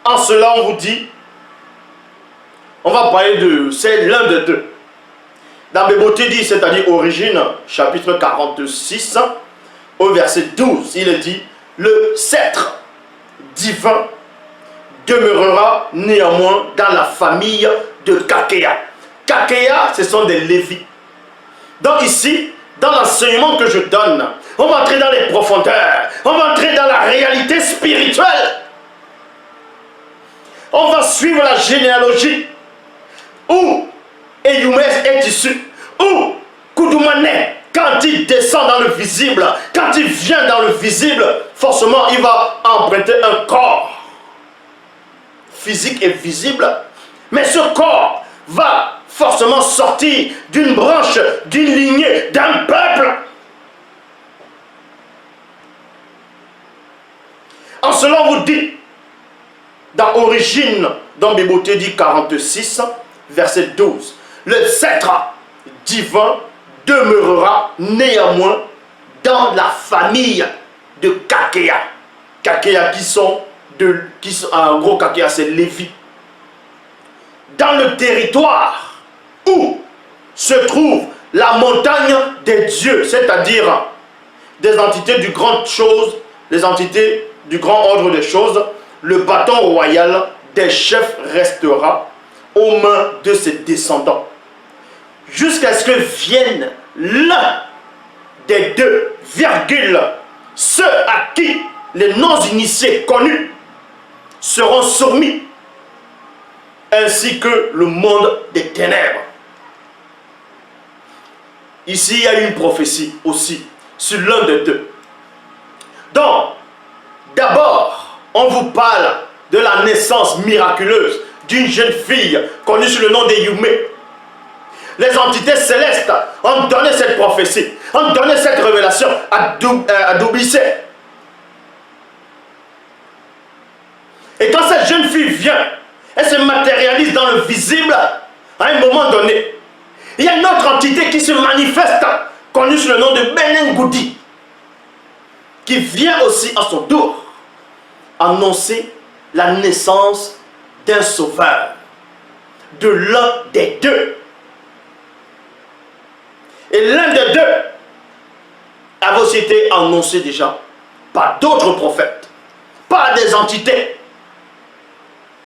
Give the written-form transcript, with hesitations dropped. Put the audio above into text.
En cela, on vous dit, on va parler de, c'est l'un de deux. Dans Béboté dit, c'est-à-dire Origine, chapitre 46, au verset 12, il est dit, le sceptre divin demeurera néanmoins dans la famille de Kakéa. Kakéa, ce sont des Lévites. Donc ici, dans l'enseignement que je donne, on va entrer dans les profondeurs, on va entrer dans la réalité spirituelle. On va suivre la généalogie où Eyumès est issu, où Koudoumane, quand il descend dans le visible, quand il vient dans le visible, forcément il va emprunter un corps physique et visible, mais ce corps va forcément sortir d'une branche, d'une lignée, d'un peuple. En cela, on vous dit, dans Origine, dans Béboté dit 46, verset 12, le sceptre divin demeurera néanmoins dans la famille de Kakéa. Kakéa en gros, Kakéa c'est Lévi. Dans le territoire où se trouve la montagne des dieux, c'est-à-dire des entités du grand chose, les entités du grand ordre des choses, le bâton royal des chefs restera aux mains de ses descendants, jusqu'à ce que vienne l'un des deux, ceux à qui les non-initiés connus seront soumis, ainsi que le monde des ténèbres. Ici, il y a une prophétie aussi sur l'un des deux. Donc, d'abord, on vous parle de la naissance miraculeuse d'une jeune fille connue sous le nom d'Eyumé. Les entités célestes ont donné cette prophétie, ont donné cette révélation à Doublissé. Et quand cette jeune fille vient, elle se matérialise dans le visible à un moment donné. Il y a une autre entité qui se manifeste, connue sous le nom de Benengoudi, qui vient aussi à son tour annoncer la naissance d'un sauveur, de l'un des deux. Et l'un des deux avait aussi été annoncé déjà par d'autres prophètes, par des entités.